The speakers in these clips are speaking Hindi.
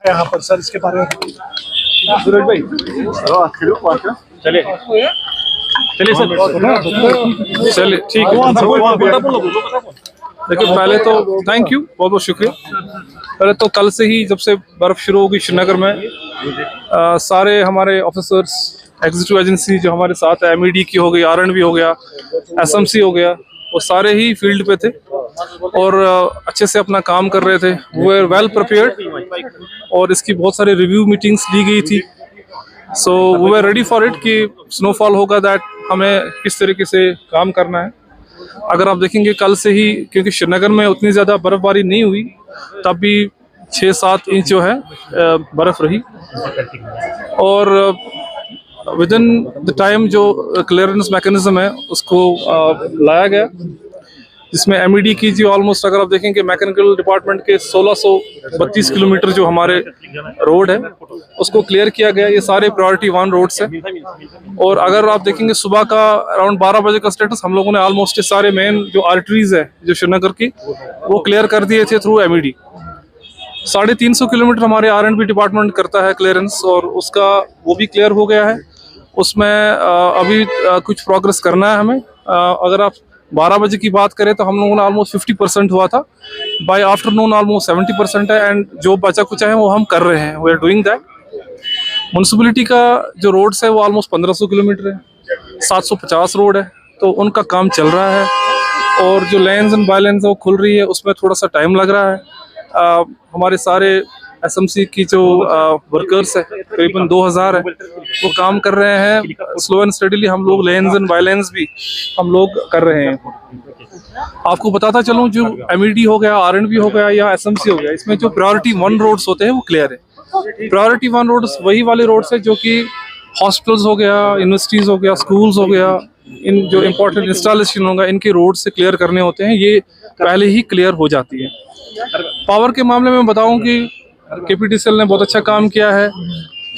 यहाँ पर सर इसके बारे में सूरज भाई चलिए चलिए सर चलिए ठीक है। देखिए पहले तो थैंक यू, बहुत बहुत शुक्रिया। पहले तो कल से ही जब से बर्फ़ शुरू होगी श्रीनगर में, सारे हमारे ऑफिसर्स एग्जीक्यूटिव एजेंसी जो हमारे साथ है, MED की हो गई, RNB हो गया, SMC हो गया, वो सारे ही फील्ड पे थे और अच्छे से अपना काम कर रहे थे। वो वेल प्रिपेयर्ड और इसकी बहुत सारी रिव्यू मीटिंग्स ली गई थी। सो वो वे रेडी फॉर इट कि स्नोफॉल होगा, दैट हमें किस तरीके से काम करना है। अगर आप देखेंगे कल से ही, क्योंकि श्रीनगर में उतनी ज़्यादा बर्फ़बारी नहीं हुई, तब भी 6-7 इंच जो है बर्फ़ रही और विद इन द टाइम जो क्लियरेंस मैकेनिज्म है उसको लाया गया, जिसमें MED की जो ऑलमोस्ट, अगर आप देखेंगे मैकेनिकल डिपार्टमेंट के 1632 किलोमीटर जो हमारे रोड है उसको क्लियर किया गया। ये सारे प्रायोरिटी 1 रोड्स हैं और अगर आप देखेंगे सुबह का अराउंड 12 बजे का स्टेटस, हम लोगों ने ऑलमोस्ट सारे मेन जो आर्टरीज है जो श्रीनगर की, वो क्लियर कर दिए थे थ्रू MED। 350 किलोमीटर हमारे RNB डिपार्टमेंट करता है क्लियरेंस और उसका वो भी क्लियर हो गया है। उसमें अभी कुछ प्रोग्रेस करना है हमें। अगर आप 12 बजे की बात करें तो हम लोगों ने ऑलमोस्ट 50% हुआ था, बाय आफ्टरनून ऑलमोस्ट 70% है एंड जो बचा कुचा है वो हम कर रहे हैं, we are doing that. Municipality का जो रोड्स है वो ऑलमोस्ट 1500 किलोमीटर है, 750 रोड है, तो उनका काम चल रहा है और जो लेन्स एंड बाय लेन्स है वो खुल रही है, उसमें थोड़ा सा टाइम लग रहा है। हमारे सारे SMC की जो वर्कर्स है करीबन 2000 है, वो काम कर रहे हैं स्लो एंड स्टडीली। हम लोग लेन्स एंड बाय लेन्स भी हम लोग कर रहे हैं। आपको बताता चलूं, जो MED हो गया, RNB हो गया या SMC हो गया, इसमें जो प्रायोरिटी 1 रोड्स होते हैं वो क्लियर है। प्रायोरिटी 1 रोड्स वही वाले रोड्स है जो कि हॉस्पिटल्स हो गया, यूनिवर्सिटीज़ हो गया, स्कूल्स हो गया, इन जो इम्पोर्टेंट इंस्टॉलेशन होगा इनके रोड से क्लियर करने होते हैं, ये पहले ही क्लियर हो जाती है। पावर के मामले में बताऊं कि KPTCL ने बहुत अच्छा काम किया है।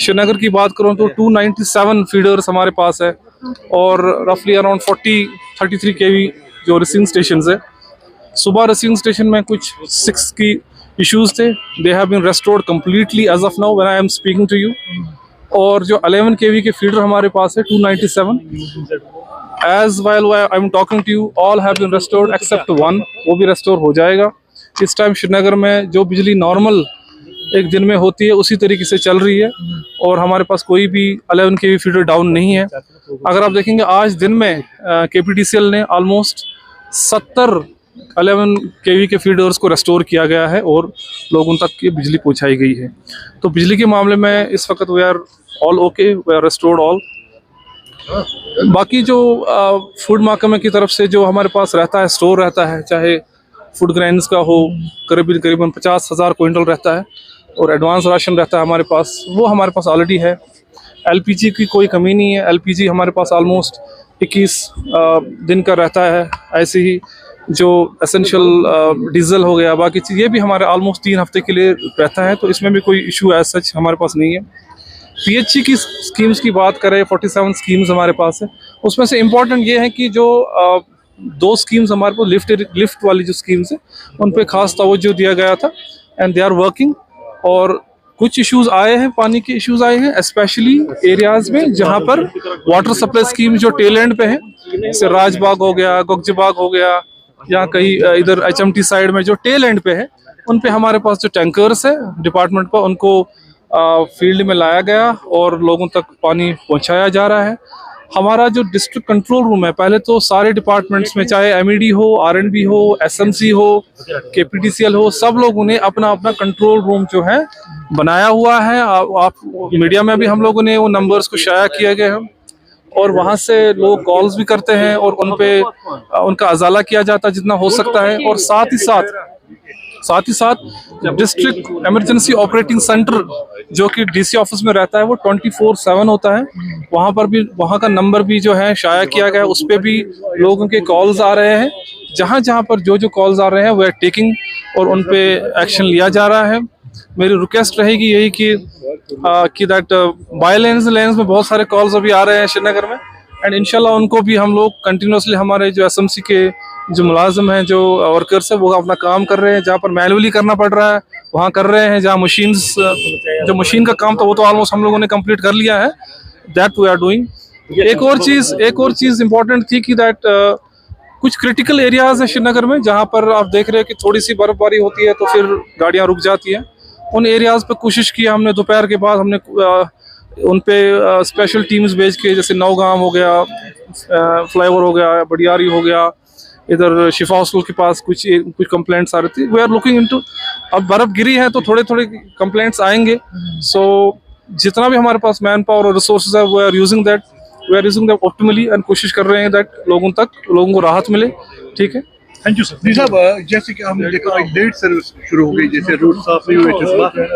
श्रीनगर की बात करूं तो 297 फीडर्स हमारे पास है और रफली अराउंड 33 kV जो रिसीविंग स्टेशन है। सुबह रिसीविंग स्टेशन में कुछ 6 की इश्यूज थे, they have been restored completely as of now when I am speaking to you. और जो 11 kV के फीडर हमारे पास है 297, as well I am talking to you, all have been restored except 1, वो भी रेस्टोर हो जाएगा। इस टाइम श्रीनगर में जो बिजली नॉर्मल एक दिन में होती है उसी तरीके से चल रही है और हमारे पास कोई भी 11 kV फीडर डाउन नहीं है। अगर आप देखेंगे आज दिन में KPTCL ने ऑलमोस्ट 70 11 kV के फीडर्स को रेस्टोर किया गया है और लोगों तक की बिजली पहुंचाई गई है। तो बिजली के मामले में इस वक्त we are all okay, we are restored all. बाकी जो फूड महकमे की तरफ से जो हमारे पास रहता है, स्टोर रहता है, चाहे फूड ग्रेन्स का हो, करीबन 50,000 क्विंटल रहता है और एडवांस राशन रहता है हमारे पास, वो हमारे पास ऑलरेडी है। LPG की कोई कमी नहीं है, LPG हमारे पास ऑलमोस्ट 21 दिन का रहता है। ऐसे ही जो एसेंशियल डीजल हो गया, बाकी चीज़, ये भी हमारे ऑलमोस्ट 3 हफ्ते के लिए रहता है, तो इसमें भी कोई इशू एज सच हमारे पास नहीं है। PHC की स्कीम्स की बात करें, 47 स्कीम्स हमारे पास है। उसमें से इम्पॉर्टेंट ये है कि जो 2 स्कीम्स हमारे पास लिफ्ट वाली जो स्कीम्स है उन पे खास तवज्जो दिया गया था एंड दे आर वर्किंग। और कुछ इश्यूज आए हैं, पानी के इश्यूज आए हैं स्पेशली एरियाज में जहां पर वाटर सप्लाई स्कीम जो टेल एंड पे है, जैसे राजबाग हो गया, गोगजबाग हो गया, या कहीं इधर HMT साइड में जो टेल एंड पे है, उन पे हमारे पास जो टैंकर्स है डिपार्टमेंट पर, उनको फील्ड में लाया गया और लोगों तक पानी पहुंचाया जा रहा है। हमारा जो डिस्ट्रिक्ट कंट्रोल रूम है, पहले तो सारे डिपार्टमेंट्स में, चाहे MED हो, RNB हो, SMC हो, KPTCL हो, सब लोगों ने अपना अपना कंट्रोल रूम जो है बनाया हुआ है। आप मीडिया में भी हम लोगों ने वो नंबर्स को शाया किया गया है और वहाँ से लोग कॉल्स भी करते हैं और उन पे उनका अजाला किया जाता है जितना हो सकता है। और साथ ही साथ डिस्ट्रिक्ट इमरजेंसी ऑपरेटिंग सेंटर जो कि DC ऑफिस में रहता है, वो 24/7 होता है। वहाँ पर भी, वहाँ का नंबर भी जो है शाया किया गया है, उस पर भी लोगों के कॉल्स आ रहे हैं। जहाँ पर जो कॉल्स आ रहे हैं वो आर टेकिंग और उन पे एक्शन लिया जा रहा है। मेरी रिक्वेस्ट रहेगी यही कि दैट बाय लेन्स में बहुत सारे कॉल्स अभी आ रहे हैं श्रीनगर में एंड इंशाल्लाह उनको भी हम लोग कंटिन्यूसली, हमारे जो एसएमसी के जो मुलाजिम हैं, जो वर्कर्स हैं, वो अपना काम कर रहे हैं। जहाँ पर मैनुअली करना पड़ रहा है वहाँ कर रहे हैं। जहाँ मशीन्स, जो मशीन का काम था वो तो ऑलमोस्ट हम लोगों ने कंप्लीट कर लिया है, दैट वी आर डूइंग। एक और चीज़ इम्पोर्टेंट थी कि दैट कुछ क्रिटिकल एरियाज हैं श्रीनगर में जहाँ पर आप देख रहे हैं कि थोड़ी सी बर्फबारी होती है तो फिर गाड़ियाँ रुक जाती हैं। उन एरियाज पे कोशिश की हमने, दोपहर के बाद हमने उन पे स्पेशल टीम्स भेज के, जैसे नौगाम हो गया, फ्लाईओवर हो गया, बडियारी हो गया, इधर शिफा हॉस्टल के पास कुछ कंप्लेंट्स आ रही थी। वी आर लुकिंग इनटू, अब बर्फ गिरी है तो थोड़े थोड़े कंप्लेंट्स आएंगे। सो जितना भी हमारे पास मैन पावर और रिसोर्सेज है we are using that optimally and कोशिश कर रहे हैं दैट लोगों को राहत मिले। ठीक है, थैंक यू सर। जी साहब, जैसे कि हमने देखा लेट सर्विस शुरू हो गई, जैसे रोड साफ नहीं हुए,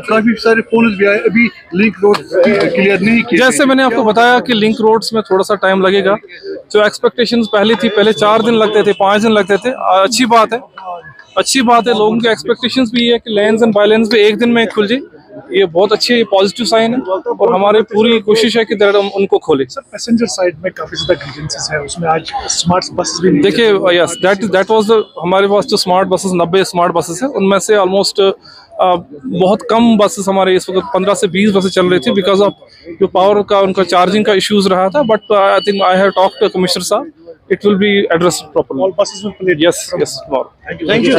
काफी सारे फोन भी आए, अभी लिंक रोड क्लियर नहीं किए। जैसे मैंने आपको बताया कि लिंक रोड्स में थोड़ा सा टाइम लगेगा। जो एक्सपेक्टेशंस पहले थी, पहले 4 दिन लगते थे, 5 दिन लगते थे। अच्छी बात है, लोगों की एक्सपेक्टेशंस भी है कि लेन्स एंड बाइलेन्स भी एक दिन में खुल जाए। ये बहुत अच्छी पॉजिटिव साइन है और हमारी पूरी कोशिश है कि हम उनको खोलें। सर, पैसेंजर साइड में काफी ज्यादा ग्रीवेंसेस है, उसमें आज स्मार्ट बसेस भी नहीं। देखिए, यस, दैट वाज द, हमारे पास जो स्मार्ट बसेस 90 स्मार्ट बसेस हैं, उनमें से ऑलमोस्ट बहुत कम बसेस हमारे इस वक्त 15 से 20 बसेस चल रही थी बिकॉज ऑफ जो पावर का, उनका चार्जिंग का इश्यूज रहा था। But I think I have talked to commissioner साहब, it will be addressed properly. All buses will play. Yes, thank you.